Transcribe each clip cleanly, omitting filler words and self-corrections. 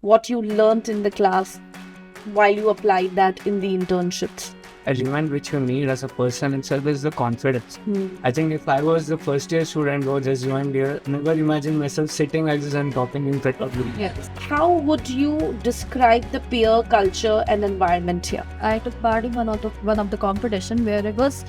what you learnt in the class while you applied that in the internships? Element which you need as a person itself is the confidence. I think if I was the first year student who just joined here, never imagine myself sitting like this and talking in front of you. Yes. How would you describe the peer culture and environment here? I took part in one of the competition where it was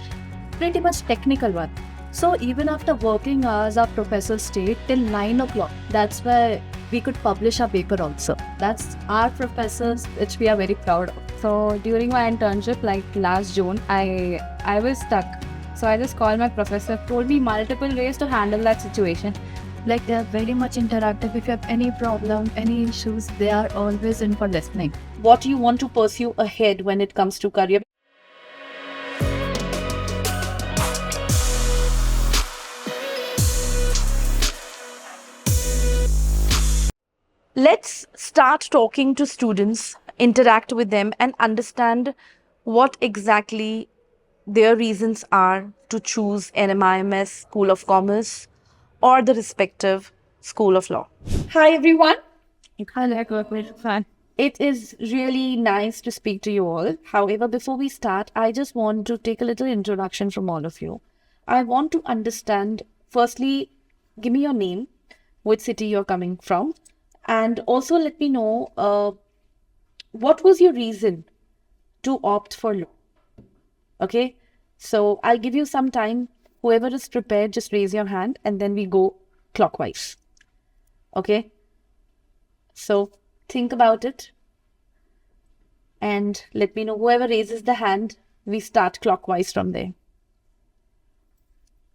pretty much technical one. So even after working hours, our professor stayed till 9 o'clock. That's where we could publish our paper also. That's our professors, which we are very proud of. So during my internship, like last June, I was stuck. So I just called my professor, told me multiple ways to handle that situation. Like they are very much interactive. If you have any problem, any issues, they are always in for listening. What do you want to pursue ahead when it comes to career? Let's start talking to students, interact with them, and understand what exactly their reasons are to choose NMIMS School of Commerce or the respective School of Law. Hi, everyone. It is really nice to speak to you all. However, before we start, I just want to take a little introduction from all of you. I want to understand, firstly, give me your name, which city you're coming from, and also let me know what was your reason to opt for law. Okay, so I'll give you some time. Whoever is prepared, just raise your hand and then we go clockwise. Okay, so think about it and let me know. Whoever raises the hand, we start clockwise from there.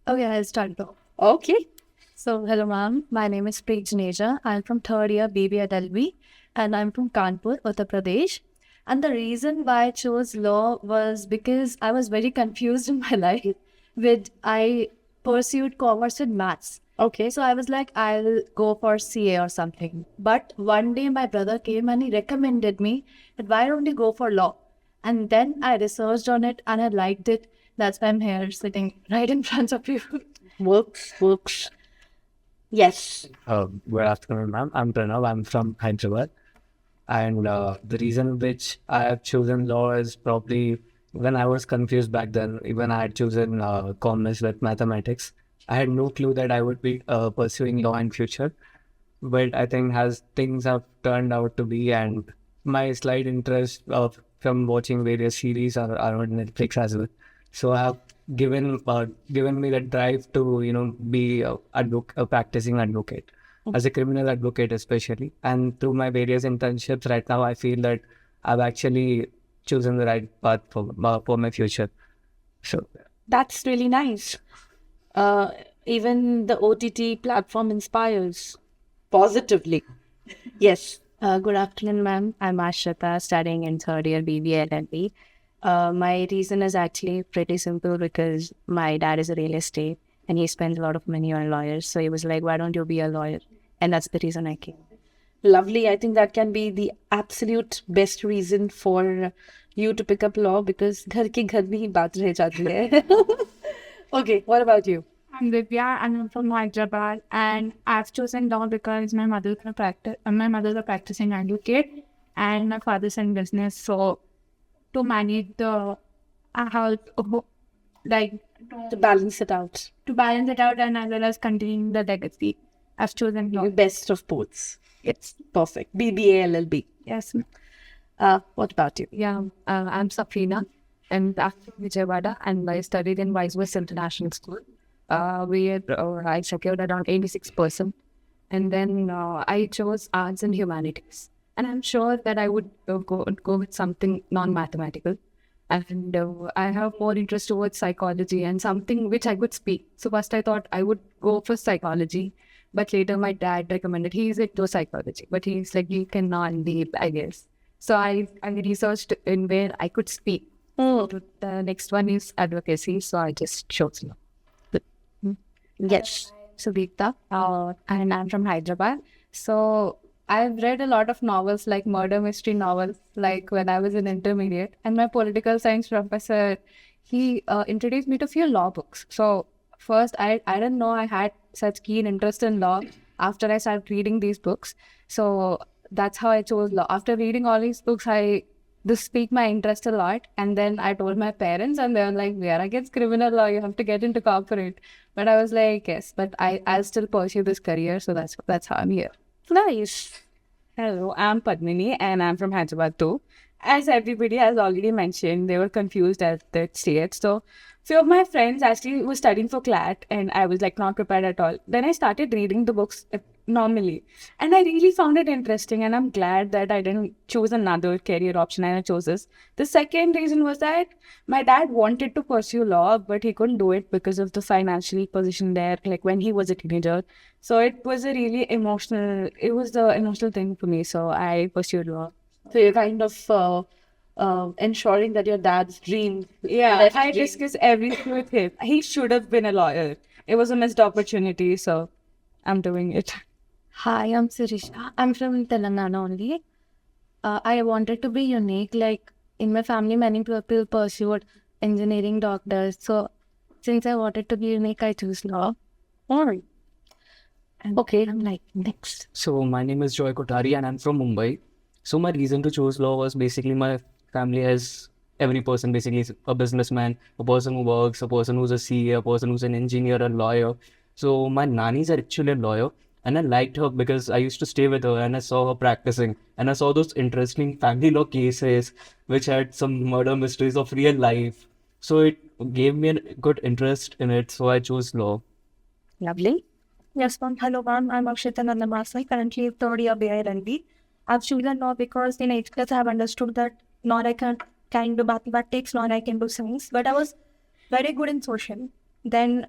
Okay, I'll start off. Okay. So, hello ma'am, my name is Preet Janeja. I'm from third year BB at LB and I'm from Kanpur, Uttar Pradesh. And the reason why I chose law was because I was very confused in my life I pursued commerce with maths. Okay. So I was like, I'll go for CA or something. But one day my brother came and he recommended me that why don't you go for law? And then I researched on it and I liked it. That's why I'm here sitting right in front of you. Works. Yes. Good afternoon, ma'am. I'm Pranav. I'm from Hyderabad. And the reason which I have chosen law is probably when I was confused back then, even I had chosen commerce with mathematics. I had no clue that I would be pursuing law in future. But I think as things have turned out to be, and my slight interest from watching various series are on Netflix as well. So I have given me the drive to be a practicing advocate, as a criminal advocate especially. And through my various internships right now, I feel that I've actually chosen the right path for my future. So That's really nice. Even the OTT platform inspires positively. Yes. Good afternoon, ma'am. I'm Ashrita, studying in third year BBA at LP. My reason is actually pretty simple because my dad is a real estate and he spends a lot of money on lawyers. So he was like, why don't you be a lawyer? And that's the reason I came. Lovely. I think that can be the absolute best reason for you to pick up law because घर की घर में ही बात रह जाती है. Okay, what about you? I'm Divya and I'm from Hyderabad, and I've chosen law because my mother's a practicing advocate and my father's in business. So to manage I have like To balance it out. to balance it out and as well as continue the legacy, I've chosen law. Best of both. It's perfect. BBA, LLB. Yes. What about you? Yeah, I'm Safina and I'm from Vijayawada and I studied in Wisewest International School. I secured around 86%. And then I chose arts and humanities. And I'm sure that I would go with something non-mathematical. And I have more interest towards psychology and something which I could speak. So first I thought I would go for psychology. But later my dad recommended he's into psychology. But he's like, you cannot leave, I guess. So I researched in where I could speak. The next one is advocacy. So I just chose law. Yes. Sudipta, and I'm from Hyderabad. So I've read a lot of novels, like murder mystery novels, like when I was in intermediate. And my political science professor, he introduced me to a few law books. So first, I didn't know I had such keen interest in law after I started reading these books. So that's how I chose law. After reading all these books, this piqued my interest a lot. And then I told my parents, and they were like, "We are against criminal law. You have to get into corporate." But I was like, "Yes, but I'll still pursue this career." So that's how I'm here. Nice. Hello, I'm Padmini and I'm from Hyderabad too. As everybody has already mentioned, they were confused at that stage. So, few of my friends actually were studying for CLAT and I was like not prepared at all. Then I started reading the books normally and I really found it interesting and I'm glad that I didn't choose another career option and I chose this. The second reason was that my dad wanted to pursue law, but he couldn't do it because of the financial position there, like when he was a teenager. So it was a really emotional, it was the emotional thing for me. So I pursued law. So you're kind of ensuring that your dad's dream. Yeah, left I dream- discussed everything with him. He should have been a lawyer. It was a missed opportunity, so I'm doing it. Hi, I'm Sirisha. I'm from Telangana only. I wanted to be unique. Like in my family, many people pursued engineering, doctors. So since I wanted to be unique, I choose law. Alright. And Okay. I'm like next. So my name is Joy Kothari and I'm from Mumbai. So my reason to choose law was basically my family has every person basically is a businessman, a person who works, a person who's a CA, a person who's an engineer, a lawyer. So my nannies are actually a lawyer and I liked her because I used to stay with her and I saw her practicing and I saw those interesting family law cases which had some murder mysteries of real life. So it gave me a good interest in it. So I chose law. Lovely. Yes, ma'am. Hello, ma'am. I'm Akshita Nandamasa, currently third year BILLB. I've chosen law because in 8th class I have understood that not I can do mathematics, nor I can do science. But I was very good in social. Then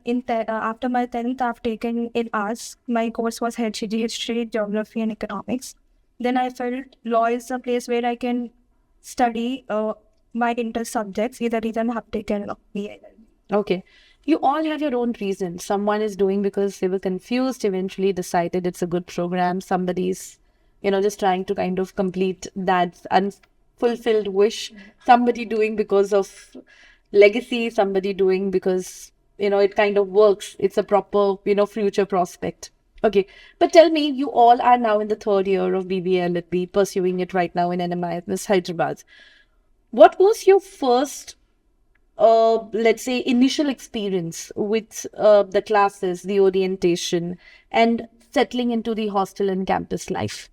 after my 10th, I've taken in arts. My course was HG, history, geography, and economics. Then I felt law is a place where I can study my interest subjects. Either reason I have taken BILLB. Okay. You all have your own reasons. Someone is doing because they were confused, eventually decided it's a good program. Somebody's, just trying to kind of complete that unfulfilled wish. Somebody doing because of legacy, somebody doing because, it kind of works. It's a proper, future prospect. Okay. But tell me, you all are now in the third year of BBLLB, pursuing it right now in NMIS Hyderabad. What was your first let's say initial experience with the classes, the orientation, and settling into the hostel and campus life?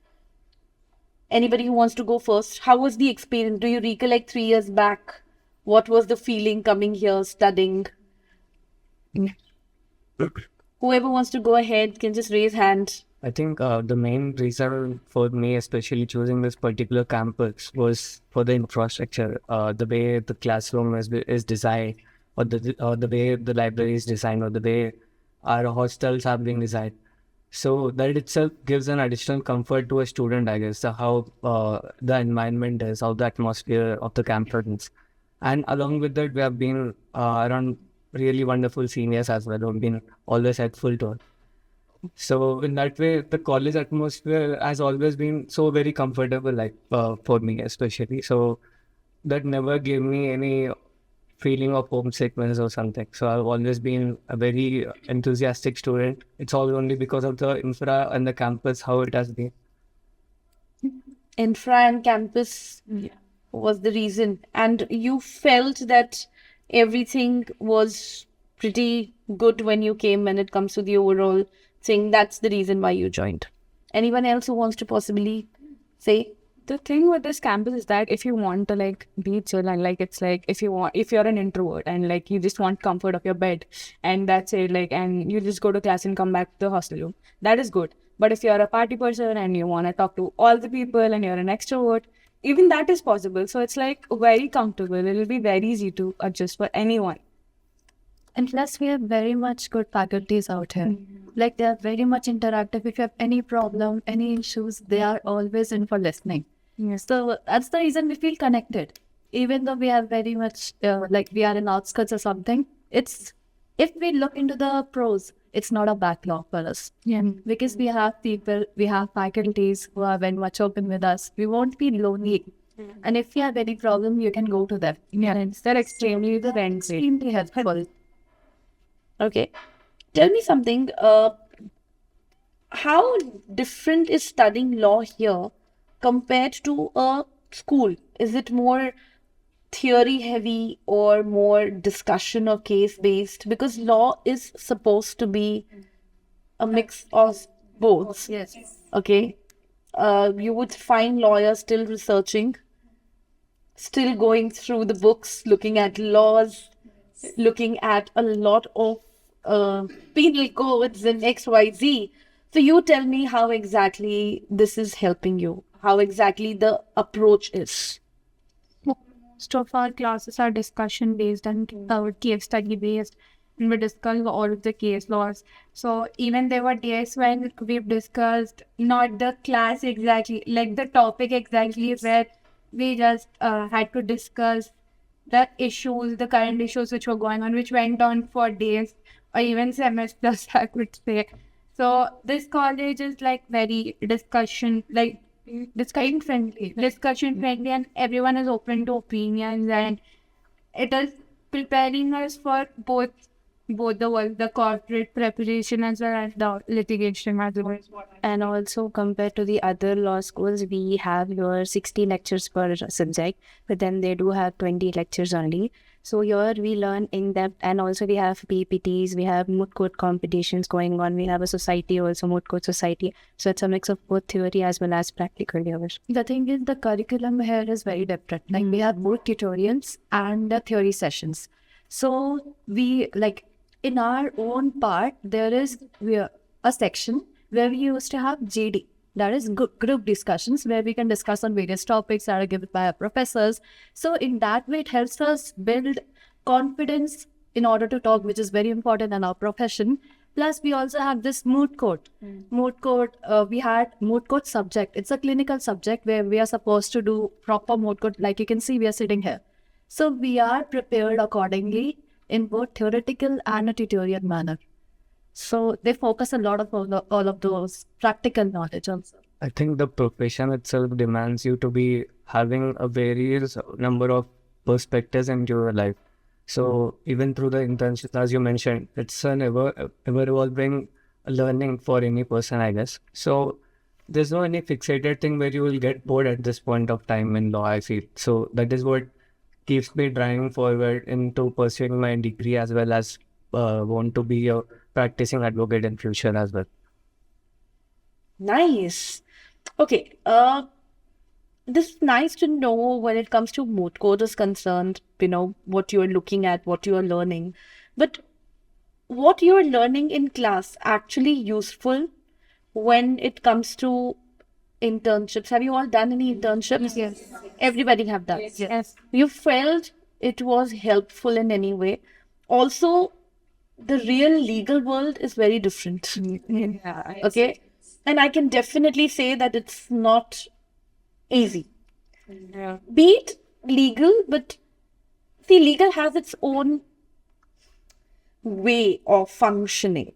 Anybody who wants to go first? How was the experience? Do you recollect 3 years back? What was the feeling coming here, studying? Whoever wants to go ahead can just raise hand. I think the main reason for me, especially choosing this particular campus, was for the infrastructure, the way the classroom is designed, or the way the library is designed, or the way our hostels have been designed. So that itself gives an additional comfort to a student, I guess, how the environment is, how the atmosphere of the campus is. And along with that, we have been around really wonderful seniors as well, who have been always helpful to us. So in that way, the college atmosphere has always been so very comfortable, like for me especially. So that never gave me any feeling of homesickness or something. So I've always been a very enthusiastic student. It's all only because of the infra and the campus, how it has been. Infra and campus was the reason. And you felt that everything was pretty good when you came when it comes to the overall thing. That's the reason why you joined. Anyone else who wants to possibly say? The thing with this campus is that if you want to be chill and it's like if you're an introvert and you just want comfort of your bed and that's it, and you just go to class and come back to the hostel room, that is good. But if you're a party person and you want to talk to all the people and you're an extrovert, even that is possible. So it's very comfortable. It'll be very easy to adjust for anyone. And plus, we have very much good faculties out here. Like they are very much interactive. If you have any problem, any issues, they are always in for listening. Yes. So that's the reason we feel connected. Even though we are very much we are in outskirts or something, if we look into the pros, it's not a backlog for us. Yeah. Because we have people, we have faculties who are very much open with us. We won't be lonely. And if you have any problem, you can go to them. Yeah. They're extremely friendly. Extremely helpful. Okay. Tell me something. How different is studying law here compared to a school? Is it more theory heavy or more discussion or case based? Because law is supposed to be a mix of both. Yes. Okay. You would find lawyers still researching, still going through the books, looking at laws, looking at a lot of penal codes and XYZ. So you tell me how exactly this is helping you, how exactly the approach is. Most of our classes are discussion based and case study based, and we discuss all of the case laws. So even there were days when we've discussed not the class exactly, like the topic exactly, where we just had to discuss the issues, the current issues which were going on, which went on for days or even semesters, I could say. So this college is like very discussion friendly, and everyone is open to opinions, and it is preparing us for both the work, the corporate preparation as well as the litigation as well. And also compared to the other law schools, we have your 60 lectures per subject, but then they do have 20 lectures only. So here we learn in depth, and also we have PPTs, we have moot court competitions going on, we have a society also, moot court society. So it's a mix of both theory as well as practical here. The thing is, the curriculum here is very different. Like we have both tutorials and the theory sessions. So we like in our own part, there is a section where we used to have JD. That is group discussions where we can discuss on various topics that are given by our professors. So in that way, it helps us build confidence in order to talk, which is very important in our profession. Plus, we also have this moot court. Moot court, we had moot court subject. It's a clinical subject where we are supposed to do proper moot court. Like you can see, we are sitting here. So we are prepared accordingly in both theoretical and a tutorial manner. So they focus a lot of all of those practical knowledge also. I think the profession itself demands you to be having a various number of perspectives into your life. So even through the internships, as you mentioned, it's an ever evolving learning for any person, I guess. So there's no any fixated thing where you will get bored at this point of time in law, I feel. So that is what keeps me driving forward into pursuing my degree, as well as want to be a practicing advocate in future as well. Nice. Okay. This is nice to know when it comes to moot court is concerned, what you are looking at, what you are learning. But what you are learning in class actually useful when it comes to internships? Have you all done any internships? Yes. Everybody have done. Yes. You felt it was helpful in any way. Also, the real legal world is very different. Yeah. Okay. And I can definitely say that it's not easy. Yeah. Be it legal, but see, legal has its own way of functioning.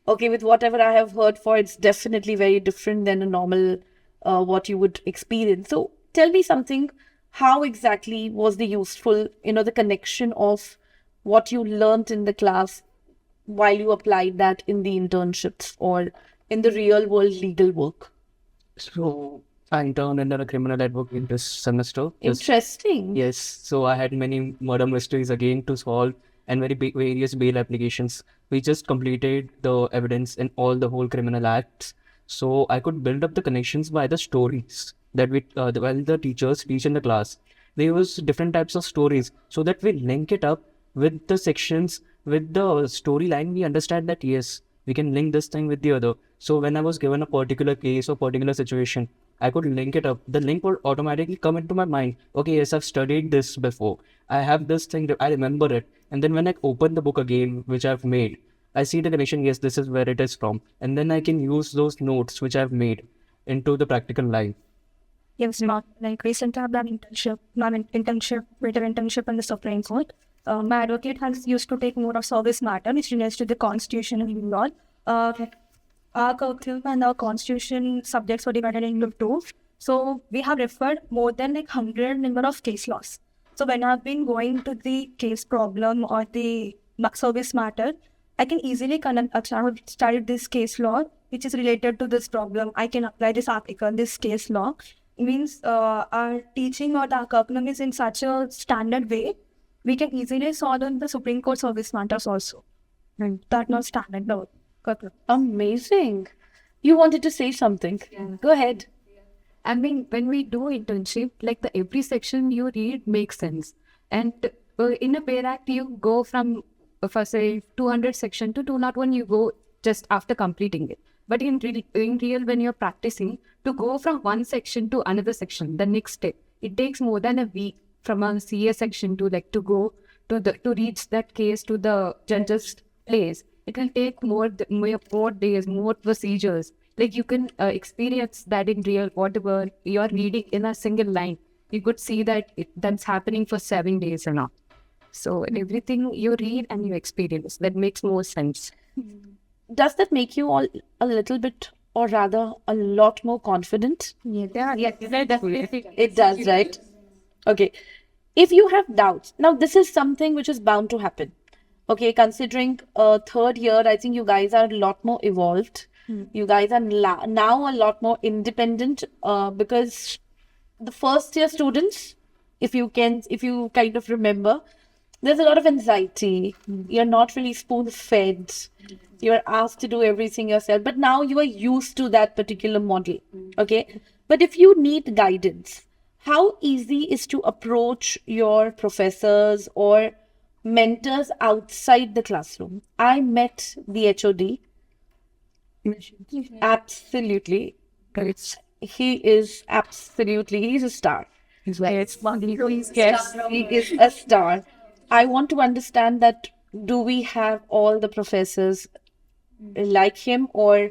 Okay, with whatever I have heard for, it's definitely very different than a normal what you would experience. So tell me something, how exactly was the useful, the connection of what you learned in the class while you applied that in the internships or in the real world legal work? So I interned under a criminal advocate this semester. Interesting. Yes, so I had many murder mysteries again to solve and various bail applications. We just completed the evidence in all the whole criminal acts. So I could build up the connections by the stories that while the teachers teach in the class. They use different types of stories so that we link it up with the sections, with the storyline. We understand that yes, we can link this thing with the other. So when I was given a particular case or particular situation, I could link it up. The link would automatically come into my mind. Okay, yes, I've studied this before. I have this thing, I remember it. And then when I open the book again, which I've made, I see the connection, yes, this is where it is from. And then I can use those notes which I've made into the practical life. Yes, not like recently I've done written internship in the Supreme Court. My advocate has used to take more of service matter, which relates to the constitution and law. Our curriculum and our constitution subjects were divided into two. So we have referred more than 100 number of case laws. So when I've been going to the case problem or the service matter, I can easily connect. I have studied this case law, which is related to this problem. I can apply this article, this case law. It means our teaching or the curriculum is in such a standard way, we can easily solve on the Supreme Court service matters also. And that not standard law curriculum. Amazing. You wanted to say something. Go ahead. I mean, when we do internship, like the every section you read makes sense. And in a Bayer Act, you go from, for say, 200 section to 201, you go just after completing it. But in real, when you're practicing, to go from one section to another section, the next step, it takes more than a week from a CA section to like to go to reach that case to the judge's place. It will take more days, more procedures. Like you can experience that in real, whatever you're reading in a single line, you could see that that's happening for 7 days or not. So everything you read and you experience, that makes more sense. Does that make you all a little bit, or rather a lot more confident? Definitely. It does, right? Okay. If you have doubts, now this is something which is bound to happen. Okay, considering third year, I think you guys are a lot more evolved. You guys are now a lot more independent because the first year students, if you kind of remember, there's a lot of anxiety. You're not really spoon fed. You're asked to do everything yourself. But now you are used to that particular model. Okay. But if you need guidance, how easy is to approach your professors or mentors outside the classroom? I met the HOD. Absolutely. He's a star. He's a Yes, he is a star. I want to understand that, do we have all the professors like him, or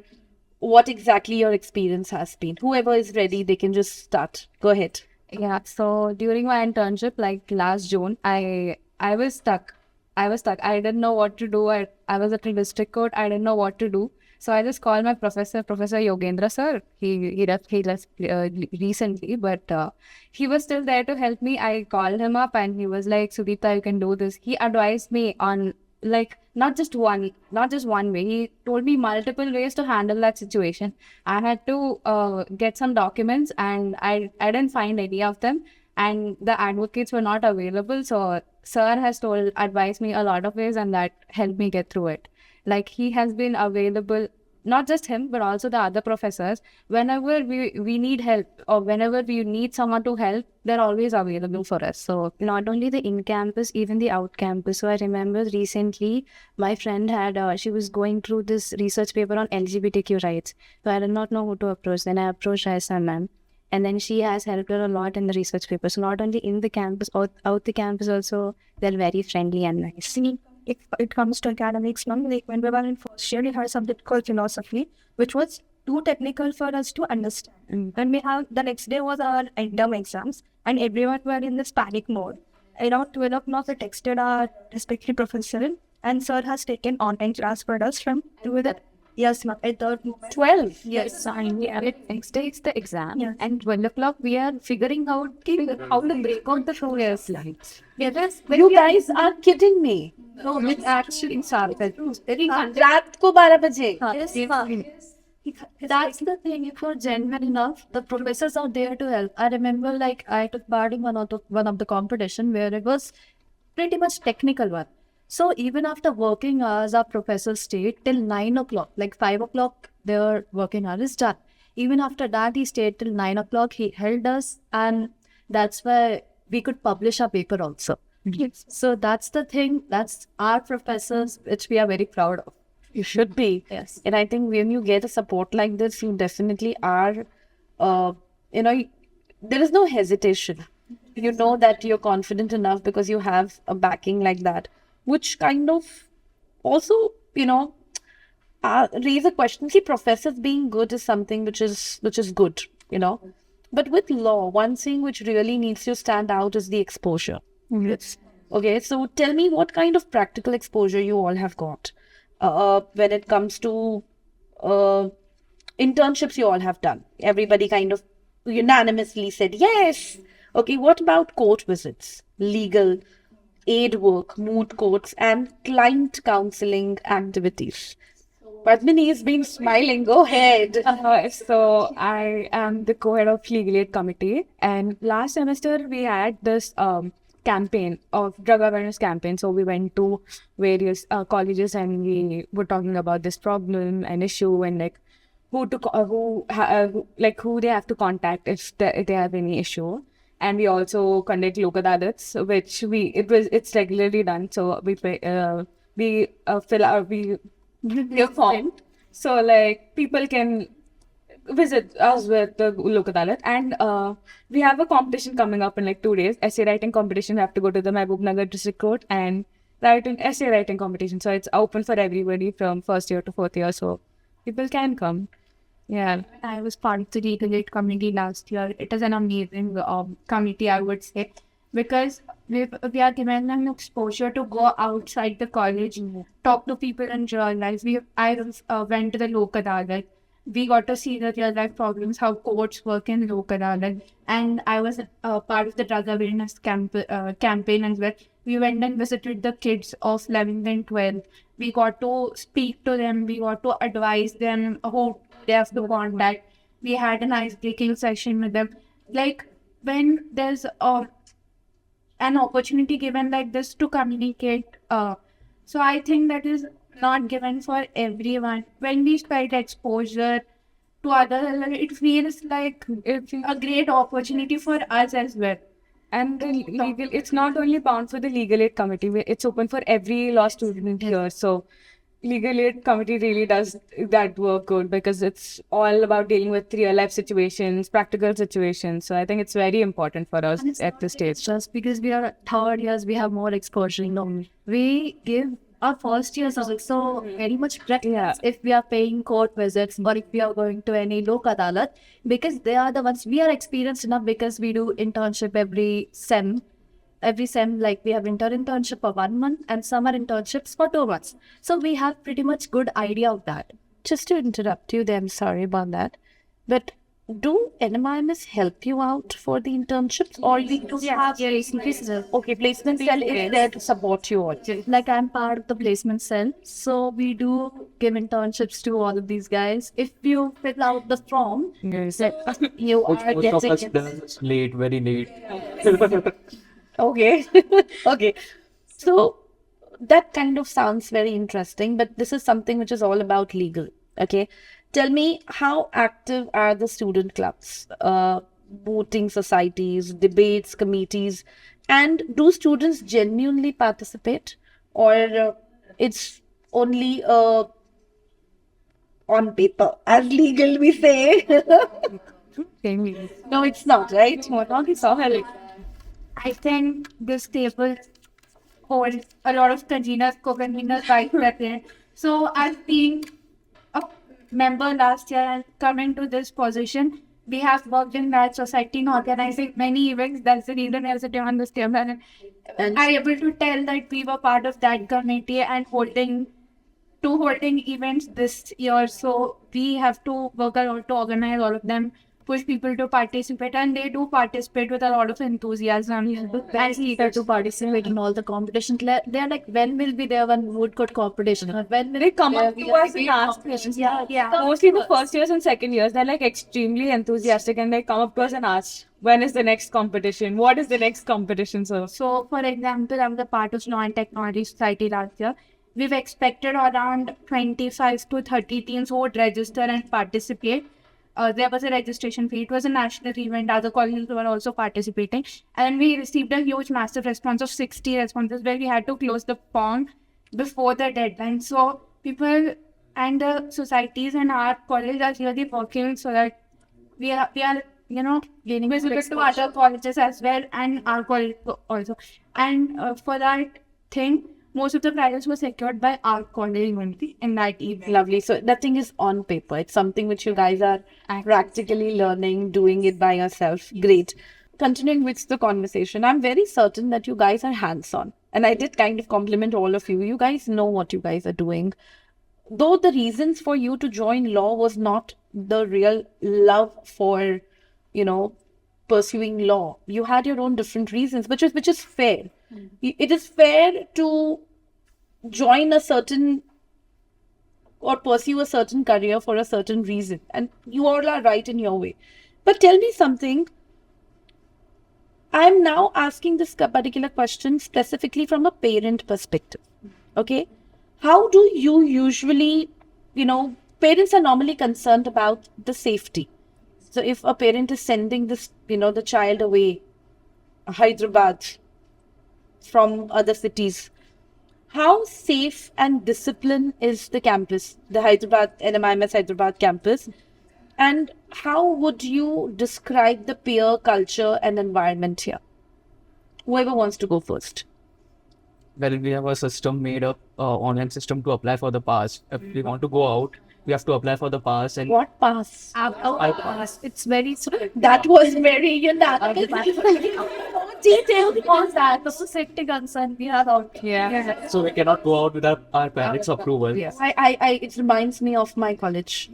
what exactly your experience has been? Whoever is ready, they can just start. Go ahead. Yeah, so during my internship, like last June, I was stuck. I didn't know what to do. I was at the district court. I didn't know what to do. So I just called my Professor Yogendra sir. He left recently, but he was still there to help me. I called him up and he was like, Sudipta, you can do this. He advised me on like not just one way. He told me multiple ways to handle that situation. I had to get some documents and I didn't find any of them. And the advocates were not available. So sir has advised me a lot of ways, and that helped me get through it. Like he has been available, not just him, but also the other professors. Whenever we need help or whenever we need someone to help, they're always available for us. So Not only the in-campus, even the out-campus. So I remember recently my friend had, she was going through this research paper on LGBTQ rights. So I did not know who to approach. Then I approached Aisa ma'am. And then she has helped her a lot in the research paper. So not only in the campus, out the campus also, they're very friendly and nice. If it comes to academics, like when we were in first year, we had a subject called philosophy, which was too technical for us to understand. When we have the next day was our end-term exams, and everyone were in this panic mode. Around 12 o'clock, we texted our respective professor, and sir has taken online class for us from the yes, ma'am, at the 12. yes, next day it's the exam, Yes. and 12 o'clock we are figuring out how to break out the 4 years slides. yes, You guys are kidding me. No, it actually started. रात को 12 बजे. yes, ma'am. That's the thing. If you're genuine enough, the professors are there to help. I remember, like, I took part in one of the competition where it was pretty much technical one. So even after working hours, our professors stayed till 9 o'clock. Like 5 o'clock, their working hour is done. Even after that, he stayed till 9 o'clock. He held us, and that's where we could publish our paper also. So that's the thing. That's our professors, which we are very proud of. You should be. Yes. And I think when you get a support like this, you definitely are, there is no hesitation. You know that you're confident enough because you have a backing like that, which kind of also, raise a question. See, professors being good is something which is good, But with law, one thing which really needs to stand out is the exposure. Yes. Okay, so tell me what kind of practical exposure you all have got when it comes to internships you all have done. Everybody kind of unanimously said yes. Okay, what about court visits, legal? aid work, moot courts, and client counseling activities. Padmini has been smiling. Go ahead. So I am the co-head of Legal Aid Committee, and last semester we had this campaign of drug awareness campaign. So we went to various colleges and we were talking about this problem and issue and like who to who they have to contact if they have any issue. And we also conduct Lok Adalats, which it's regularly done. So we fill out your form, so like people can visit us with the Lok Adalat. And we have a competition coming up in like 2 days. Essay writing competition. We have to go to the Mehboob Nagar District Court and write an essay writing competition. So it's open for everybody from first year to fourth year. So people can come. Yeah. I was part of the Legal Aid committee last year. It is an amazing committee, I would say, because we are given an exposure to go outside the college, talk to people in real life. I went to the Lok Adalat. We got to see the real life problems, how courts work in Lok Adalat. And I was part of the drug awareness campaign as well. We went and visited the kids of 11th and 12th. We got to speak to them. We got to advise them who they have to contact. We had an ice-breaking session with them. Like, when there's an opportunity given like this to communicate, so I think that is not given for everyone. When we get exposure to others, it feels like it's a great opportunity for us as well. And it's not only bound for the Legal Aid Committee, it's open for every law student here. So Legal Aid Committee really does that work good because it's all about dealing with real life situations, practical situations. So I think it's very important for us at this stage. Just because we are third years, we have more exposure. We give our first years also very much preference if we are paying court visits or if we are going to any Lok Adalat, because they are the ones we are experienced enough because we do internship every sem, like we have internship for 1 month and summer internships for 2 months. So we have pretty much good idea of that. Just to interrupt you there, I'm sorry about that. But do NMIMS help you out for the internships, or we do have placement cell is there to support you all? Like I'm part of the placement cell, so we do give internships to all of these guys. If you fill out the form, you are Most of us getting does late, very late. Okay. Okay. So that kind of sounds very interesting, but this is something which is all about legal. Okay. Tell me, how active are the student clubs, voting societies, debates, committees, and do students genuinely participate, or it's only on paper, as legal we say? No, it's not, right? I think this table holds a lot of conveners, co-conveners, vice president. So as being a member last year and coming to this position, we have worked in that society and organizing many events. That's the reason I was sitting on this table. And I'm able to tell that we were part of that committee and holding events this year. So we have to work a lot to organize all of them, push people to participate, and they do participate with a lot of enthusiasm. very eager to participate in all the competitions. They are like, when will be there one wood court competition? Or when will They come up there to be us a and big ask competition? questions. Yeah. Mostly the first years and second years, they're like extremely enthusiastic and they come up to us and ask, when is the next competition? What is the next competition? So, for example, I'm the part of Law and Technology Society last year. We've expected around 25 to 30 teams who would register and participate. There was a registration fee. It was a national event. Other colleges were also participating. And we received a huge, massive response of 60 responses where we had to close the form before the deadline. So people and the societies in our college are really working so that we are gaining visible to other colleges as well and our college also. And for that thing, most of the prizes were secured by our college only in that event. Lovely. So nothing is on paper. It's something which you guys are practically learning, doing it by yourself. Great. Continuing with the conversation, I'm very certain that you guys are hands-on. And I did kind of compliment all of you. You guys know what you guys are doing. Though the reasons for you to join law was not the real love for, pursuing law. You had your own different reasons, which is fair. It is fair to join a certain or pursue a certain career for a certain reason, and you all are right in your way. But tell me something. I'm now asking this particular question specifically from a parent perspective. Okay, how do you usually, parents are normally concerned about the safety. So if a parent is sending this, the child away, Hyderabad, from other cities, how safe and disciplined is the campus, the Hyderabad, NMIMS Hyderabad campus? And how would you describe the peer culture and environment here? Whoever wants to go first. Well, we have a system made up, online system to apply for the pass. If we want to go out, we have to apply for the pass. And What pass? It's very That was very unanimous. More details on that. the safety concern we have out. Yeah. so we cannot go out without our parents' approval. Yes. It reminds me of my college.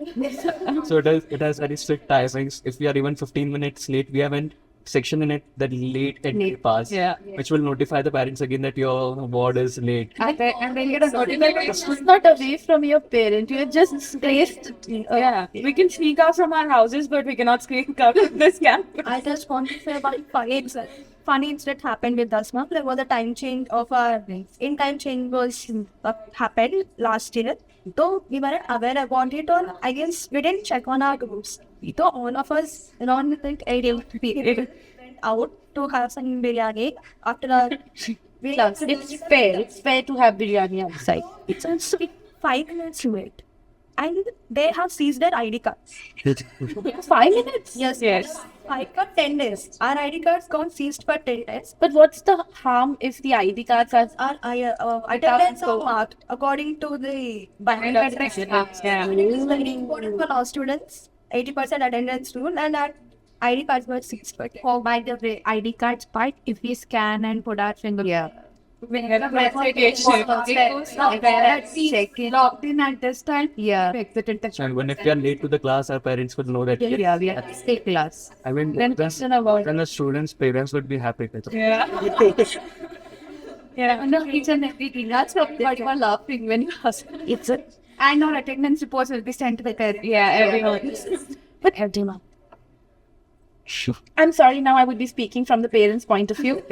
So it has very strict timings. If we are even 15 minutes late, we have a section in it that late entry pass, Yeah. which will notify the parents again that your ward is late. And then get a notification. It's not away from your parent. You're just placed. Yeah. We can sneak out from our houses, but we cannot sneak out of this campus. I just want to say about funny incident happened with us, ma'am. There was a time change of our in-time change was happened last year. Though we weren't aware about it, or I guess we didn't check on our groups. So all of us around with 8 went out to have some biryani after our It's fair. It's fair to have biryani outside. It's also 5 minutes late, and they have seized their ID cards. 5 minutes? Yes. 5 or 10 days. Our ID cards got seized for 10 days. But what's the harm if the ID cards are... Our attendance are marked according to the Yeah. It is very important for our students. 80% attendance rule, and our ID cards were seized for 10. Oh, by the way, ID cards part, if we scan and put our finger. Yeah. We had a verification. Logged in at this time. Yeah. Exited the And when if we are late to the class, our parents will know that. Yeah, we have to stay class. I mean, Then question about... then the students' parents would be happy with it. Yeah. Yeah. No, each and everything. That's what you are laughing when you ask. It's a... And our attendance reports will be sent to the parents. Yeah, everyone. But I'm sorry, now I would be speaking from the parents' point of view.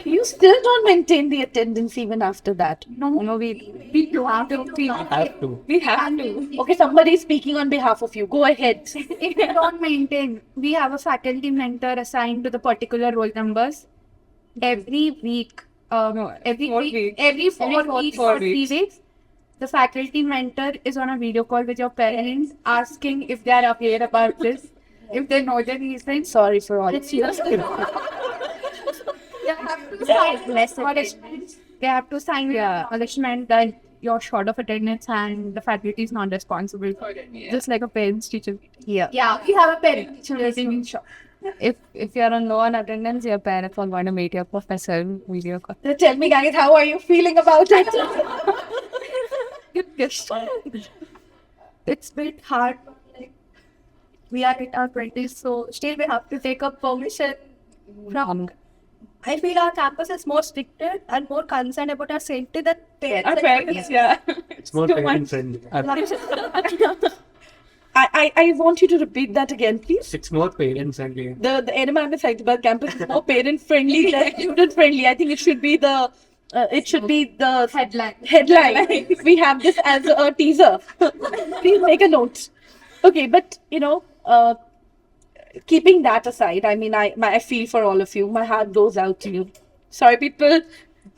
You still don't maintain the attendance even after that. No, we We have to. Have to. we have to. Okay, somebody is speaking on behalf of you. Go ahead. If we don't maintain, we have a faculty mentor assigned to the particular roll numbers every week. Every 4 week, weeks. every 4 Every weeks four or 3 weeks, the faculty mentor is on a video call with your parents, asking if they are aware about this, if they know the reason. Sorry for all. They have to sign They have to sign acknowledgement that you're short of attendance and the faculty is not responsible for it. Just like a parents teacher meeting. Yeah. Yeah, we have a parent teacher meeting in short. If you're on low on attendance, your parents will want to meet your professor in video call. So tell me, guys, how are you feeling about it? It's a bit hard. Like, we are in our 20s, so still we have to take up permission from. I feel our campus is more stricter and more concerned about our safety than parents. Our parents, yeah. It's more parent friendly. I want you to repeat that again, please. It's more parent friendly. The NMIMS Hyderabad campus is more parent friendly than student friendly. I think it should be the headline. We have this as a teaser. Please make a note. Okay, but keeping that aside, I mean, I feel for all of you. My heart goes out to you. Sorry, people.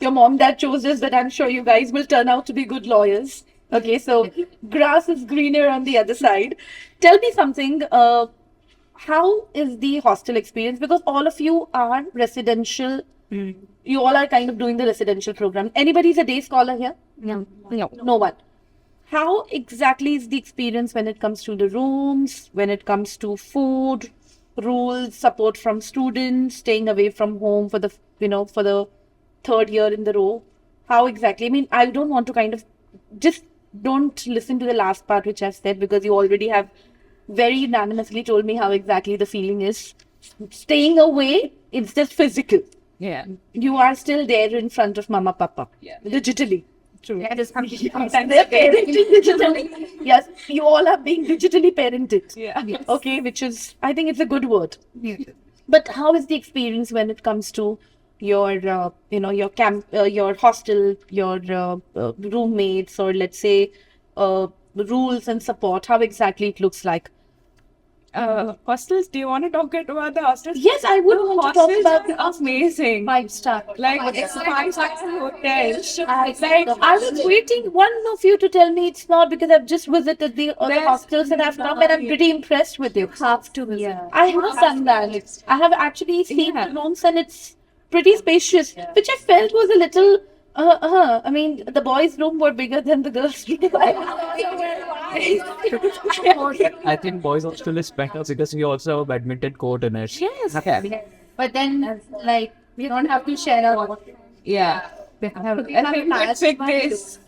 Your mom, dad chose this, but I'm sure you guys will turn out to be good lawyers. Okay, so grass is greener on the other side. Tell me something. How is the hostel experience? Because all of you are residential. You all are kind of doing the residential program. Anybody's a day scholar here? No. No one. How exactly is the experience when it comes to the rooms, when it comes to food, rules, support from students, staying away from home for the third year in the row? How exactly? I mean, I don't want to kind of just don't listen to the last part which I've said, because you already have very unanimously told me how exactly the feeling is. Staying away, it's just physical. Yeah. You are still there in front of mama, papa. Yeah. Digitally. True. They're parenting digitally. Yes, you all are being digitally parented. Yeah. Okay, which is, I think it's a good word. But how is the experience when it comes to your, your camp, your hostel, your roommates, or let's say rules and support? How exactly it looks like? Hostels, do you want to talk about the hostels? Yes, I would want to talk Hostels about are amazing. 5-star. Like, it's 5-star hotels. I was waiting one of you to tell me it's not, because I've just visited the other There's- hostels and I've come and I'm pretty impressed with you. Have to visit. I have done that. I have actually seen Yeah. the rooms and it's pretty spacious, which I felt was a little. I mean, the boys' room were bigger than the girls' room. I think boys hostel is better because we also have a badminton court in it. Yes. But then, like, we don't have to share our. Yeah. Perfect days.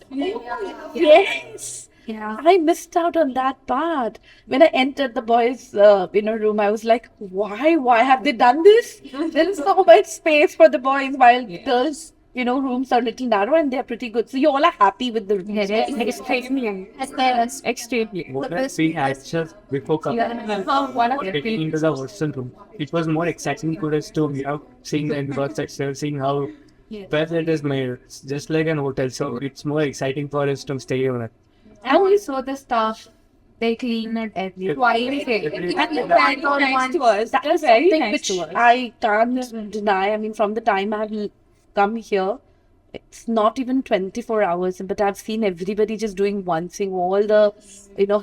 Yes. Yeah. I missed out on that part. When I entered the boys' room, I was like, why? Why have they done this? There is so much space for the boys, while girls' rooms are a little narrow and they're pretty good. So you all are happy with the rooms. Extremely. What I've been anxious before getting into the hostel room. It was more exciting for us to, seeing the infrastructure, seeing how well it is made. It's just like an hotel, so it's more exciting for us to stay on it. And we saw the staff. They clean it every twice. And the band were nice to us. That is very something nice which to us. I can't deny. I mean, from the time I've come here, it's not even 24 hours, but I've seen everybody just doing one thing. All the,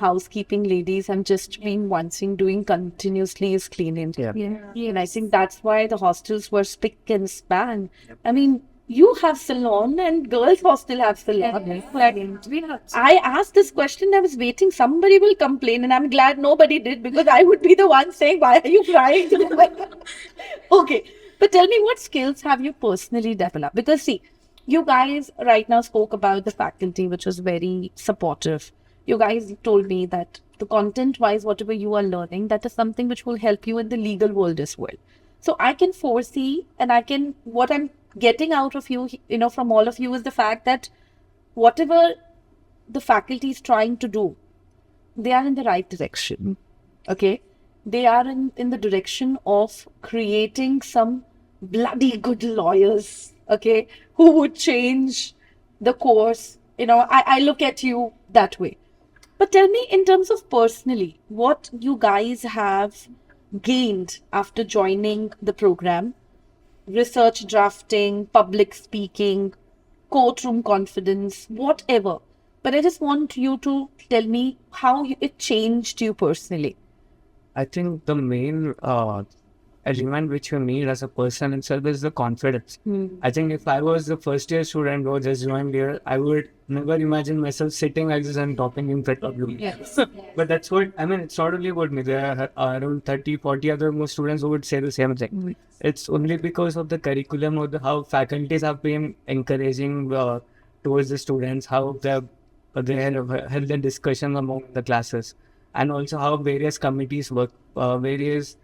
housekeeping ladies have just been one thing doing continuously is cleaning. Yeah. And I think that's why the hostels were spick and span. I mean, you have salon and girls' hostel have salon. I asked this question, I was waiting somebody will complain, and I'm glad nobody did, because I would be the one saying, why are you crying? Okay, but tell me, what skills have you personally developed? Because see, you guys right now spoke about the faculty, which was very supportive. You guys told me that the content wise, whatever you are learning, that is something which will help you in the legal world as well. So I can foresee, and what I'm getting out of you, from all of you, is the fact that whatever the faculty is trying to do, they are in the right direction. Okay? They are in the direction of creating some bloody good lawyers, okay, who would change the course. I look at you that way. But tell me, in terms of personally, what you guys have gained after joining the program: research drafting, public speaking, courtroom confidence, whatever. But I just want you to tell me how it changed you personally. I think the main element which you need as a person itself is the confidence. I think if I was the first year student who just joined here, I would never imagine myself sitting like this and talking in front of you. Yes. But that's what, I mean, it's not only about me. There are around 30, 40 other more students who would say the same thing. It's only because of the curriculum or how faculties have been encouraging towards the students, how they have held a discussion among the classes, and also how various committees work, various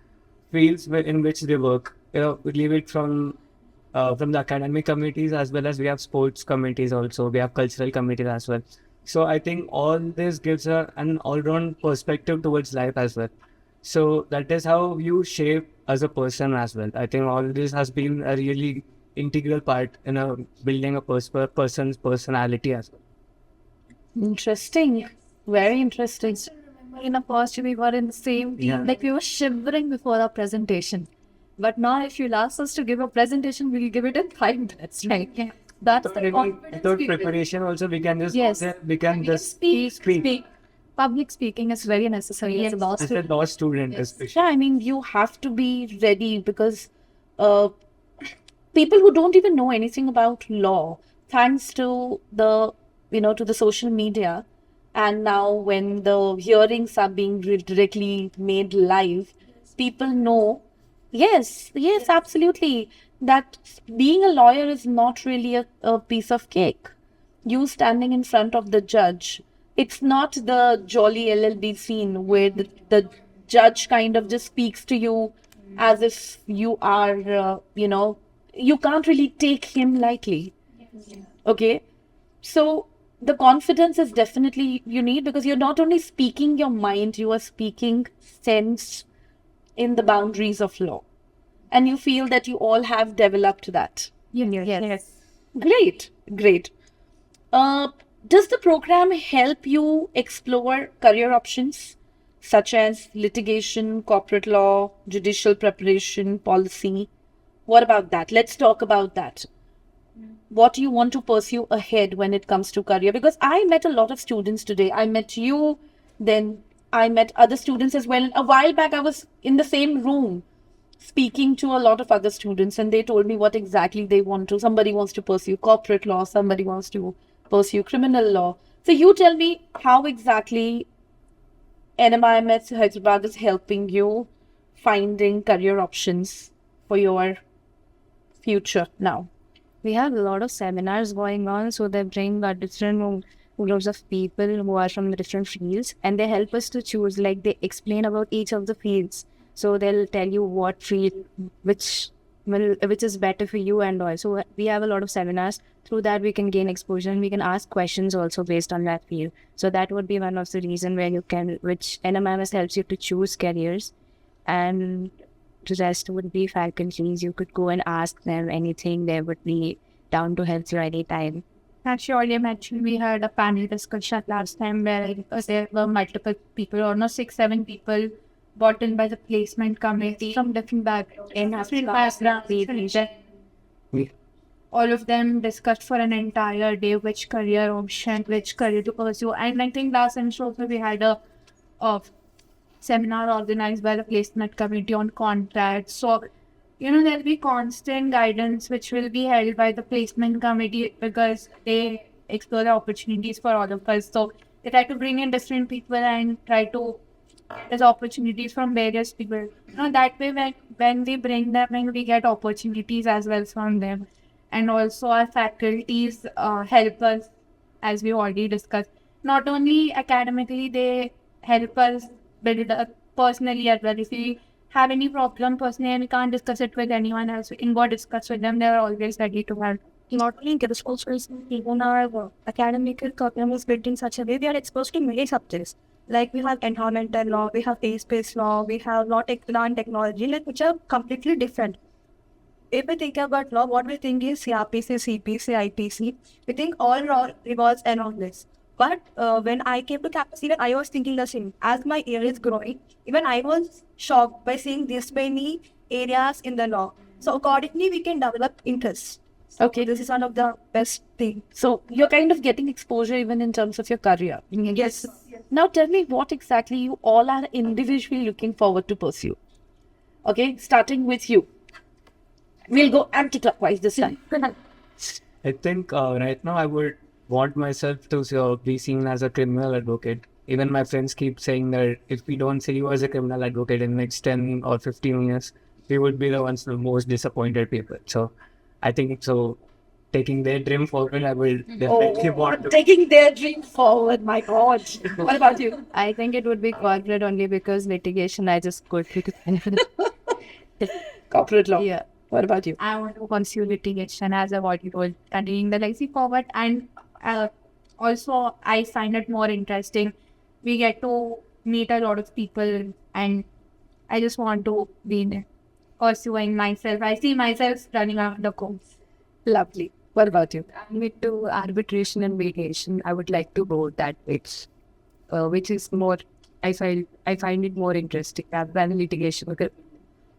fields in which they work. We leave it from the academic committees, as well as we have sports committees also. We have cultural committees as well. So I think all this gives an all-round perspective towards life as well. So that is how you shape as a person as well. I think all this has been a really integral part in building a person's personality as well. Interesting. Very interesting. In a first, we were in the same team. Yeah. Like, we were shivering before our presentation. But now, if you'll ask us to give a presentation, we'll give it in 5 minutes, right? Yeah. That's the confidence Without we build. preparation also, we can just Yes. we can just Speak. Public speaking is very necessary as a law as a student. law student especially. Yeah, I mean, you have to be ready, because people who don't even know anything about law, thanks to the social media, and now when the hearings are being directly made live, people know. Yes, absolutely. That being a lawyer is not really a piece of cake. You standing in front of the judge, it's not the jolly LLB scene where the judge kind of just speaks to you as if you are, you can't really take him lightly. Okay. So the confidence is definitely you need, because you're not only speaking your mind, you are speaking sense in the boundaries of law. And you feel that you all have developed that. Yes. Great, great. Does the program help you explore career options such as litigation, corporate law, judicial preparation, policy? What about that? Let's talk about that. What do you want to pursue ahead when it comes to career? Because I met a lot of students today. I met you, then I met other students as well. And a while back, I was in the same room speaking to a lot of other students, and they told me what exactly they want to. Somebody wants to pursue corporate law, somebody wants to pursue criminal law. So you tell me how exactly NMIMS Hyderabad is helping you finding career options for your future now. We have a lot of seminars going on, so they bring different groups of people who are from the different fields, and they help us to choose. Like, they explain about each of the fields, so they'll tell you what field which is better for you, and also we have a lot of seminars. Through that, we can gain exposure, and we can ask questions also based on that field. So that would be one of the reason where you can, which NMIMS helps you to choose careers, and the rest would be faculties. You could go and ask them anything. They would be down to help you anytime. As she already mentioned, we had a panel discussion last time where there were multiple people, almost 6-7 people brought in by the placement committee from different backgrounds. All of them discussed for an entire day which career option, which career to pursue. And I think last semester also we had a seminar organized by the placement committee on contracts. So, there'll be constant guidance which will be held by the placement committee, because they explore the opportunities for all of us. So they try to bring in different people and try to there's opportunities from various people. That way when we bring them in, we get opportunities as well from them. And also our faculties help us, as we already discussed. Not only academically, they help us build up personally as well. If we have any problem personally and we can't discuss it with anyone else, we can go discuss with them. They're always ready to help. Not only get exposed to even our academic curriculum is built in such a way, we are exposed to many subjects. Like we have environmental law, we have space law, we have law and technology, which are completely different. If we think about law, what we think is CRPC, CPC, IPC. We think all law revolves around this. But when I came to campus, even I was thinking the same. As my area is growing, even I was shocked by seeing this many areas in the law. So accordingly, we can develop interest. Okay. This is one of the best things. So you're kind of getting exposure even in terms of your career. Yes. Now tell me what exactly you all are individually looking forward to pursue. Okay, starting with you. We'll go anti-clockwise this time. I think right now I would want myself to be seen as a criminal advocate. Even my friends keep saying that if we don't see you as a criminal advocate in the next 10 or 15 years, we would be the ones the most disappointed people. So I think taking their dream forward, I will definitely want to. Taking their dream forward, my God. What about you? I think it would be corporate only, because litigation I just could. Corporate law. Yeah. What about you? I want to pursue litigation as a what you told, continuing the legacy forward. And also, I find it more interesting. We get to meet a lot of people, and I just want to be pursuing myself. I see myself running around the course. Lovely. What about you? With to arbitration and mediation, I would like to go that which is more. I find it more interesting rather than litigation, because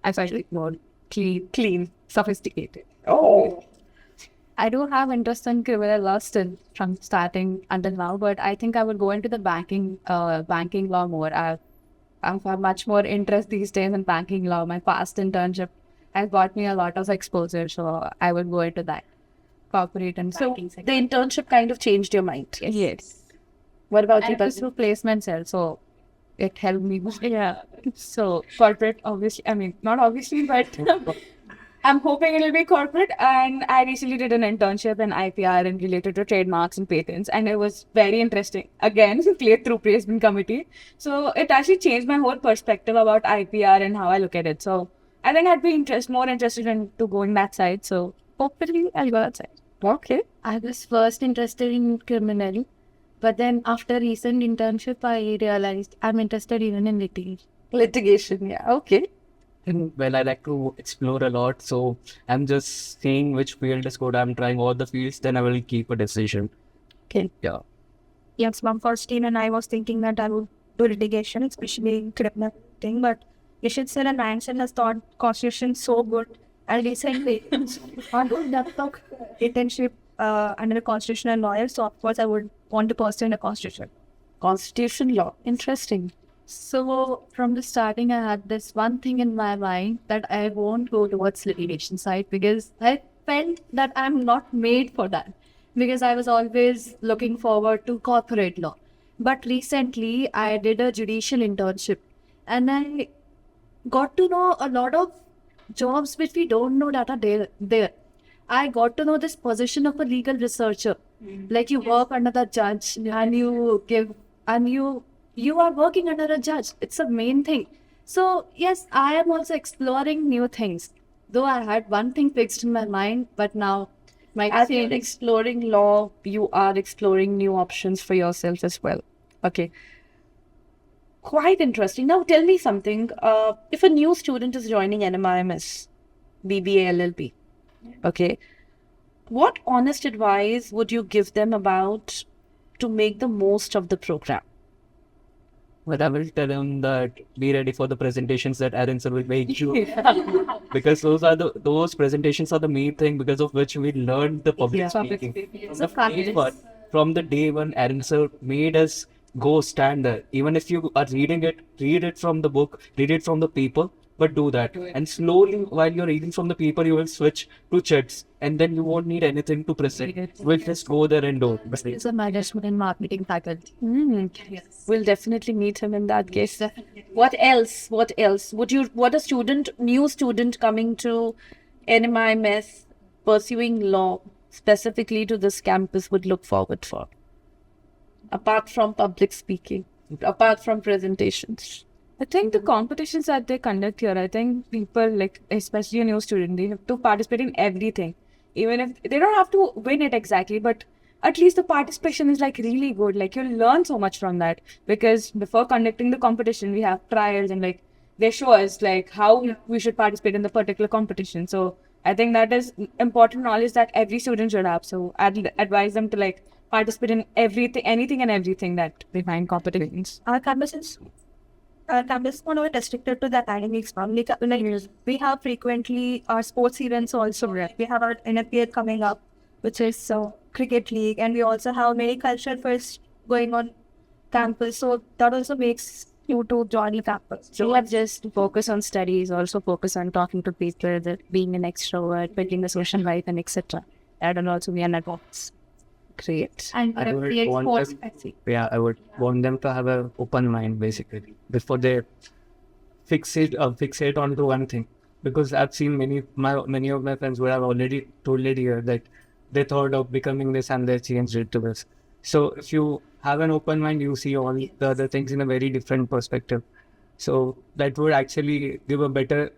I find it more clean, sophisticated. Oh. I do have interest in criminal law still from starting until now, but I think I would go into the banking law more. I have much more interest these days in banking law. My past internship has got me a lot of exposure, so I would go into that corporate and So banking the sector. internship kind of changed your mind. Yes. What about you? And it was Basma? through placement cell, so it helped me. Yeah. So corporate, obviously, I mean, not obviously, but I'm hoping it'll be corporate. And I recently did an internship in IPR and related to trademarks and patents. And it was very interesting. Again, played through placement committee. So it actually changed my whole perspective about IPR and how I look at it. So I think I'd be more interested into going that side. So hopefully I'll go that side. Okay. I was first interested in criminal, but then after recent internship, I realized I'm interested even in litigation. Litigation, yeah. Okay. And well, I like to explore a lot, so I'm just seeing which field is good. I'm trying all the fields, then I will keep a decision. Okay. Yeah. Yes, mom, first team, and I was thinking that I would do litigation, especially criminal thing. But Yashid sir and Ryan sir has taught constitution so good. And recently, I did that internship under a constitutional lawyer. So of course, I would want to pursue in a constitution. Constitution law. Interesting. So from the starting, I had this one thing in my mind that I won't go towards litigation side because I felt that I'm not made for that because I was always looking forward to corporate law. But recently, I did a judicial internship and I got to know a lot of jobs which we don't know that are there. I got to know this position of a legal researcher. Like you work under the judge and you are working under a judge. It's a main thing. So yes, I am also exploring new things. Though I had one thing fixed in my mind, but now my As you're exploring law, you are exploring new options for yourself as well. Okay. Quite interesting. Now tell me something. If a new student is joining NMIMS, BBA, LLB, okay, what honest advice would you give them about to make the most of the program? But I will tell them that be ready for the presentations that Aaron sir will make you. Because those presentations are the main thing because of which we learned the public speaking. From the day when Aaron sir made us go stand there. Even if you are reading it, read it from the book, read it from the paper, but do that. And slowly, while you're reading from the paper, you will switch to chats, and then you won't need anything to present. We'll just go there and do. is a management and marketing faculty. Yes. We'll definitely meet him in that case. What else? What else? What a new student coming to NMIMS pursuing law specifically to this campus would look forward for? Apart from public speaking, apart from presentations. I think the competitions that they conduct here, I think people like, especially a new student, they have to participate in everything. Even if they don't have to win it exactly, but at least the participation is like really good. Like you'll learn so much from that because before conducting the competition, we have trials and like they show us like how we should participate in the particular competition. So I think that is important knowledge that every student should have. So I'd advise them to like participate in anything and everything that they find competitions. Our campus is not only restricted to the academics. We have frequently our sports events also. We have our NFPL coming up, which is cricket league, and we also have many cultural fairs going on campus. So that also makes you to join the campus. So not just focus on studies, also focus on talking to people, being an extrovert, building a social life, and etc. That will also be an advance. Great. And I would create want sports. I would want them to have an open mind basically before they fixate onto one thing. Because I've seen many of my friends who have already told it here that they thought of becoming this and they changed it to this. So if you have an open mind, you see all the other things in a very different perspective. So that would actually give a better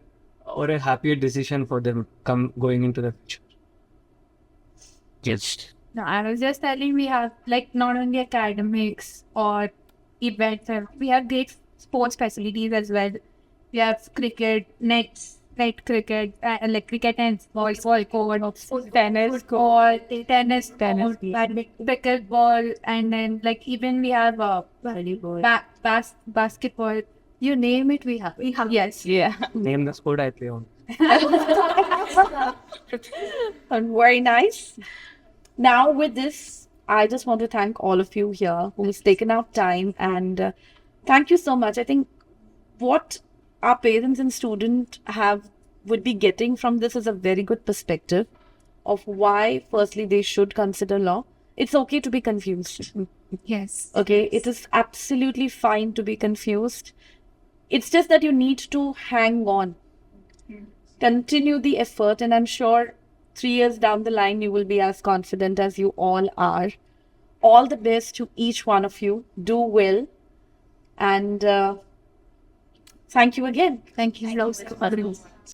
or a happier decision for them going into the future. Yes. No, I was just telling we have like not only academics or events, we have great sports facilities as well. We have cricket, net cricket, like cricket and volleyball court, tennis court, badminton, pickleball, and then like even we have basketball. You name it, we have. Yes. Yeah. Name the sport I play on. Very nice. Now with this, I just want to thank all of you here who's taken out time and thank you so much. I think what our parents and students would be getting from this is a very good perspective of why firstly they should consider law. It's okay to be confused. Yes. Okay, it is absolutely fine to be confused. It's just that you need to hang on, continue the effort, and I'm sure 3 years down the line you will be as confident as you all are. All the best to each one of you. Do well and Thank you again. Thank you.